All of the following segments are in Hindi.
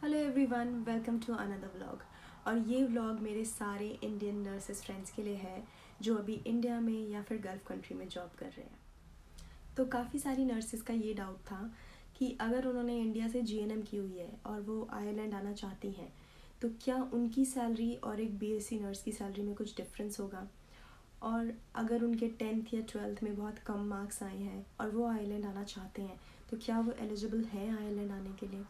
Hello everyone, welcome to another vlog. और ये व्लॉग मेरे सारे इंडियन नर्सेस फ्रेंड्स के लिए है जो अभी इंडिया में या फिर गल्फ़ कंट्री में जॉब कर रहे हैं। तो काफ़ी सारी नर्सेस का ये डाउट था कि अगर उन्होंने इंडिया से जीएनएम की हुई है और वो आयरलैंड आना चाहती हैं तो क्या उनकी सैलरी और एक बीएससी नर्स की सैलरी में कुछ डिफरेंस होगा, और अगर उनके 10th या 12th में बहुत कम मार्क्स आए हैं और वो आयरलैंड आना चाहते हैं तो क्या वो एलिजिबल हैं आयरलैंड आने के लिए।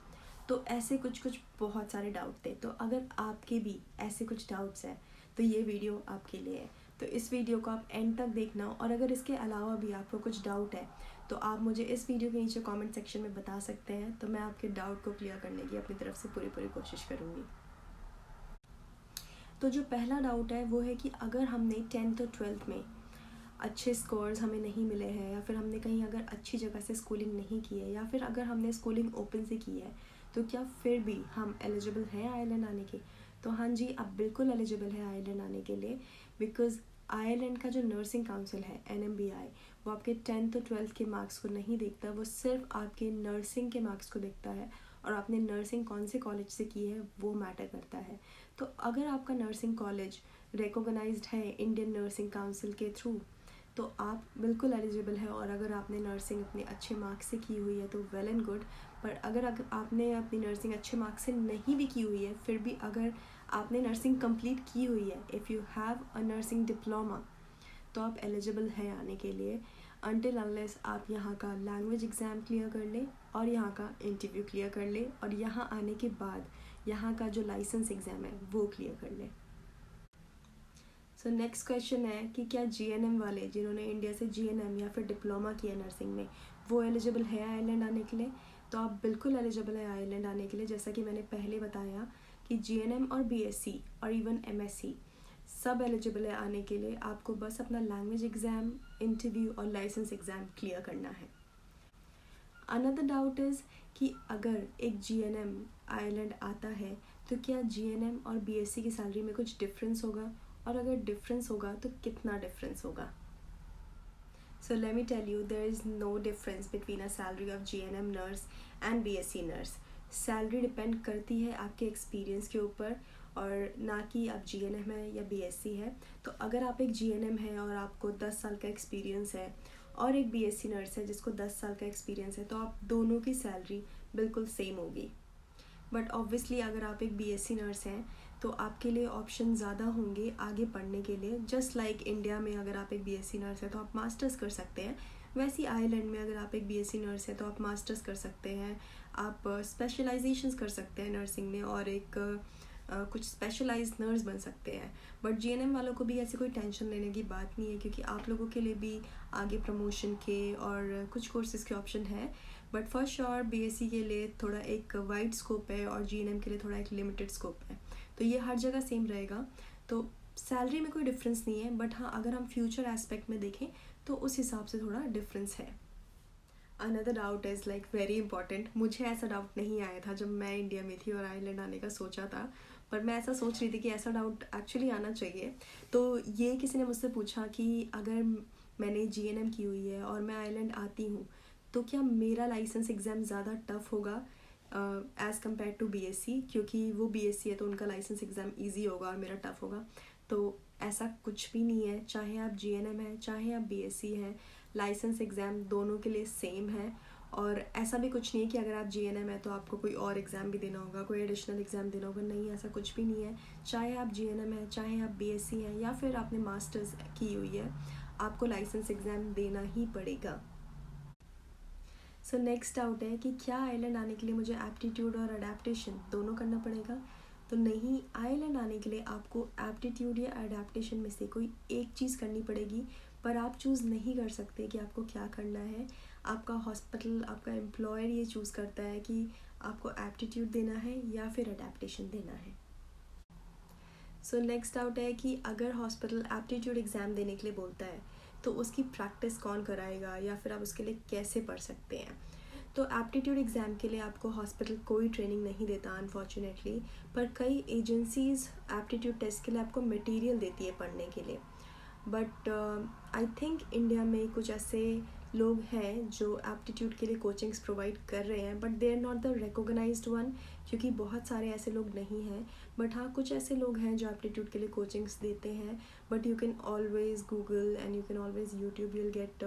तो ऐसे कुछ बहुत सारे डाउट थे। तो अगर आपके भी ऐसे कुछ डाउट्स हैं तो ये वीडियो आपके लिए है। तो इस वीडियो को आप एंड तक देखना, और अगर इसके अलावा भी आपको कुछ डाउट है तो आप मुझे इस वीडियो के नीचे कमेंट सेक्शन में बता सकते हैं, तो मैं आपके डाउट को क्लियर करने की अपनी तरफ से पूरी कोशिश करूँगी। तो जो पहला डाउट है वो है कि अगर हमने 10th और 12th में अच्छे स्कोर्स हमें नहीं मिले हैं, या फिर हमने कहीं अगर अच्छी जगह से स्कूलिंग नहीं की है, या फिर अगर हमने स्कूलिंग ओपन से की है, तो क्या फिर भी हम एलिजिबल हैं आयरलैंड आने के। तो हाँ जी, आप बिल्कुल एलिजिबल है आयरलैंड आने के लिए, बिकॉज़ आयरलैंड का जो नर्सिंग काउंसिल है NMBI, वो आपके 10th और 12th के मार्क्स को नहीं देखता, वो सिर्फ आपके नर्सिंग के मार्क्स को देखता है, और आपने नर्सिंग कौन से कॉलेज से की है वो मैटर करता है। तो अगर आपका नर्सिंग कॉलेज रिकॉग्नाइज्ड है इंडियन नर्सिंग काउंसिल के थ्रू तो आप बिल्कुल एलिजिबल है। और अगर आपने नर्सिंग अपने अच्छे मार्क्स से की हुई है तो वेल एंड गुड, पर अगर आपने अपनी नर्सिंग अच्छे मार्क्स से नहीं भी की हुई है, फिर भी अगर आपने नर्सिंग कंप्लीट की हुई है, if you have a nursing diploma, तो आप एलिजिबल हैं आने के लिए, अनटिल अनलेस आप यहाँ का लैंग्वेज एग्ज़ाम क्लियर कर लें और यहाँ का इंटरव्यू क्लियर कर लें, और यहाँ आने के बाद यहाँ का जो लाइसेंस एग्ज़ाम है वो क्लियर कर लें। सो नेक्स्ट क्वेश्चन है कि क्या जीएनएम वाले जिन्होंने इंडिया से जीएनएम या फिर डिप्लोमा किया नर्सिंग में, वो एलिजिबल है आयरलैंड आने के लिए। तो आप बिल्कुल एलिजिबल है आयरलैंड आने के लिए। जैसा कि मैंने पहले बताया कि जीएनएम और बीएससी और इवन एमएससी सब एलिजिबल है आने के लिए। आपको बस अपना लैंग्वेज एग्ज़ाम, इंटरव्यू और लाइसेंस एग्ज़ाम क्लियर करना है। अनदर डाउट इज़ कि अगर एक जीएनएम आयरलैंड आता है तो क्या जीएनएम और बीएससी की सैलरी में कुछ डिफरेंस होगा, और अगर डिफरेंस होगा तो कितना डिफरेंस होगा। So let me tell you, there is no difference between a salary of GNM nurse and BSc nurse. Salary depend करती है आपके एक्सपीरियंस के ऊपर, और ना कि आप जीएनएम है या बीएससी है। तो अगर आप एक जीएनएम है और आपको 10 साल का एक्सपीरियंस है, और एक बीएससी नर्स है जिसको 10 साल का एक्सपीरियंस है, तो आप दोनों की सैलरी बिल्कुल सेम होगी। बट ऑब्वियसली अगर आप एक बीएससी नर्स हैं तो आपके लिए ऑप्शन ज़्यादा होंगे आगे पढ़ने के लिए। जस्ट लाइक इंडिया में अगर आप एक बीएससी नर्स हैं तो आप मास्टर्स कर सकते हैं, वैसे ही आयरलैंड में अगर आप एक बीएससी नर्स हैं तो आप मास्टर्स कर सकते हैं, आप स्पेशलाइजेशंस कर सकते हैं नर्सिंग में, और एक कुछ स्पेशलाइज्ड नर्स बन सकते हैं। बट जीएनएम वालों को भी ऐसी कोई टेंशन लेने की बात नहीं है, क्योंकि आप लोगों के लिए भी आगे प्रमोशन के और कुछ कोर्सेज़ के ऑप्शन है। बट फॉर श्योर बीएससी के लिए थोड़ा एक वाइड स्कोप है और जीएनएम के लिए थोड़ा एक लिमिटेड स्कोप है। तो ये हर जगह सेम रहेगा। तो सैलरी में कोई डिफरेंस नहीं है, बट हाँ अगर हम फ्यूचर एस्पेक्ट में देखें तो उस हिसाब से थोड़ा डिफरेंस है। Another doubt is like very important. मुझे ऐसा डाउट नहीं आया था जब मैं इंडिया में थी और आयरलैंड आने का सोचा था, पर मैं ऐसा सोच रही थी कि ऐसा डाउट एक्चुअली आना चाहिए। तो ये किसी ने मुझसे पूछा कि अगर मैंने जीएनएम की हुई है और मैं आयरलैंड आती हूँ तो क्या मेरा लाइसेंस एग्ज़ाम ज़्यादा टफ होगा एज़ कम्पेयर टू बीएससी, क्योंकि वो बीएससी है तो उनका लाइसेंस एग्ज़ाम ईजी होगा और मेरा टफ होगा। तो ऐसा कुछ भी नहीं है, चाहे आप जीएनएम है चाहे आप बीएससी हैं, लाइसेंस एग्ज़ाम दोनों के लिए सेम है। और ऐसा भी कुछ नहीं है कि अगर आप जीएनएम है तो आपको कोई और एग्ज़ाम भी देना होगा, कोई एडिशनल एग्ज़ाम देना होगा, नहीं ऐसा कुछ भी नहीं है। चाहे आप जीएनएम है चाहे आप बीएससी हैं या फिर आपने मास्टर्स की हुई है, आपको लाइसेंस एग्ज़ाम देना ही पड़ेगा। सो नेक्स्ट डाउट है कि क्या आयरलैंड आने के लिए मुझे एप्टीट्यूड और अडेप्टेशन दोनों करना पड़ेगा। तो नहीं, आयरलैंड आने के लिए आपको एप्टीट्यूड या अडेप्टेशन में से कोई एक चीज़ करनी पड़ेगी, पर आप चूज़ नहीं कर सकते कि आपको क्या करना है। आपका हॉस्पिटल, आपका एम्प्लॉयर ये चूज़ करता है कि आपको एप्टीट्यूड देना है या फिर अडेप्टेशन देना है। सो नेक्स्ट डाउट है कि अगर हॉस्पिटल एप्टीट्यूड एग्ज़ाम देने के लिए बोलता है तो उसकी प्रैक्टिस कौन कराएगा, या फिर आप उसके लिए कैसे पढ़ सकते हैं। तो एप्टीट्यूड एग्ज़ाम के लिए आपको हॉस्पिटल कोई ट्रेनिंग नहीं देता अनफॉर्चुनेटली, पर कई एजेंसीज़ एप्टीट्यूड टेस्ट के लिए आपको मटेरियल देती है पढ़ने के लिए। बट आई थिंक इंडिया में कुछ ऐसे लोग हैं जो एप्टीट्यूड के लिए कोचिंग्स प्रोवाइड कर रहे हैं, but they are not the recognised one, क्योंकि बहुत सारे ऐसे लोग नहीं हैं. बट हाँ, कुछ ऐसे लोग हैं जो एप्टीट्यूड के लिए कोचिंग्स देते हैं. But you can always Google and you can always YouTube, you will get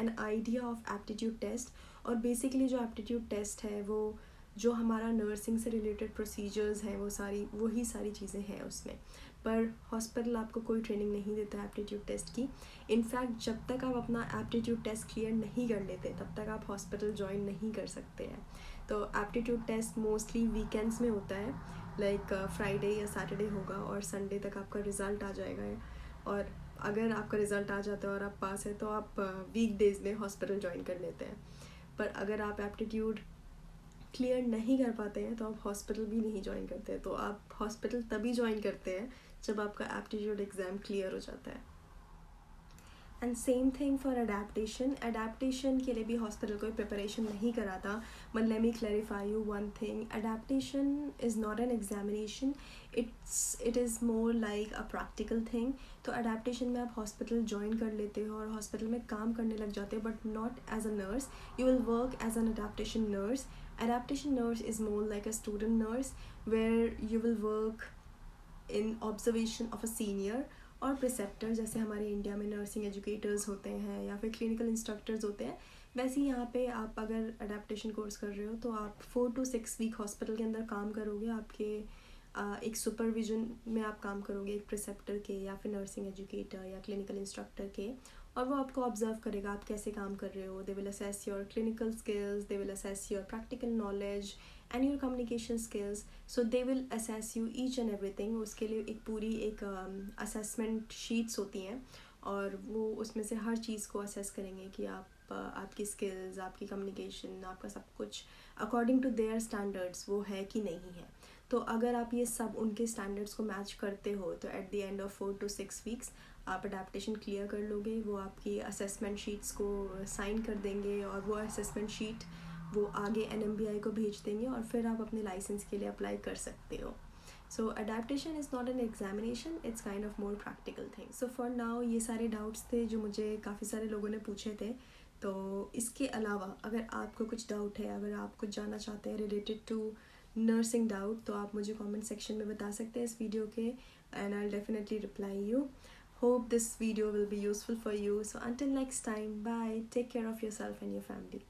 an idea of aptitude test. और बेसिकली जो एप्टीट्यूड टेस्ट है वो जो हमारा नर्सिंग से रिलेटेड प्रोसीजर्स हैं वही सारी चीज़ें हैं उसमें. पर हॉस्पिटल आपको कोई ट्रेनिंग नहीं देता एप्टीट्यूड टेस्ट की. इनफैक्ट जब तक आप अपना एप्टीट्यूड टेस्ट क्लियर नहीं कर लेते तब तक आप हॉस्पिटल ज्वाइन नहीं कर सकते हैं. तो एप्टीट्यूड टेस्ट मोस्टली वीकेंड्स में होता है, लाइक फ्राइडे या सैटरडे होगा और संडे तक आपका रिज़ल्ट आ जाएगा. और अगर आपका रिज़ल्ट आ जाता है और आप पास है तो आप वीक डेज़ में हॉस्पिटल ज्वाइन कर लेते हैं. पर अगर आप एप्टीट्यूड क्लियर नहीं कर पाते हैं तो आप हॉस्पिटल भी नहीं ज्वाइन करते हैं. तो आप हॉस्पिटल तभी ज्वाइन करते हैं जब आपका एप्टीट्यूड एग्ज़ाम क्लियर हो जाता है. And same thing for adaptation के लिए भी हॉस्पिटल कोई प्रिपरेशन नहीं कराता. But let me clarify you one thing, adaptation is not an examination, it is more like a practical thing. तो अडेप्टेशन में आप हॉस्पिटल ज्वाइन कर लेते हो और हॉस्पिटल में काम करने लग जाते हो, but not as a nurse. You will work as an adaptation nurse. Adaptation nurse is more like a student nurse where you will work in observation of a senior और प्रिसेप्टर. जैसे हमारे इंडिया में नर्सिंग एजुकेटर्स होते हैं या फिर क्लिनिकल इंस्ट्रक्टर्स होते हैं, वैसे ही यहाँ पे आप अगर अडेप्टेशन कोर्स कर रहे हो तो आप 4 to 6 वीक हॉस्पिटल के अंदर काम करोगे. आपके एक सुपरविजन में आप काम करोगे, एक प्रिसेप्टर के या फिर नर्सिंग एजुकेटर या क्लिनिकल इंस्ट्रक्टर के, और वो आपको ऑब्जर्व करेगा आप कैसे काम कर रहे हो. They will assess your clinical skills, they will assess your practical knowledge and your communication skills. So they will assess you each and everything. उसके लिए एक पूरी एक असेसमेंट शीट्स होती हैं और वो उसमें से हर चीज़ को असेस करेंगे कि आपकी स्किल्स, आपकी कम्युनिकेशन, आपका सब कुछ अकॉर्डिंग टू देयर स्टैंडर्ड्स वो है कि नहीं है. तो अगर आप ये सब उनके स्टैंडर्ड्स को मैच करते हो तो at the end of 4 to 6 weeks आप अडेप्टेशन क्लियर कर लोगे. वो आपकी असेसमेंट शीट्स को साइन कर देंगे और वो असेसमेंट शीट वो आगे NMBI को भेज देंगे और फिर आप अपने लाइसेंस के लिए अप्लाई कर सकते हो. So adaptation is not an examination, it's kind of more practical thing. So for now ये सारे डाउट्स थे जो मुझे काफ़ी सारे लोगों ने पूछे थे. तो इसके अलावा अगर आपको कुछ डाउट है, अगर आप कुछ जानना चाहते हैं रिलेटेड टू नर्सिंग डाउट, तो आप मुझे कमेंट सेक्शन में बता सकते हैं इस वीडियो के, and I will definitely reply you. Hope this video will be useful for you. So until next time, bye. Take care of yourself and your family.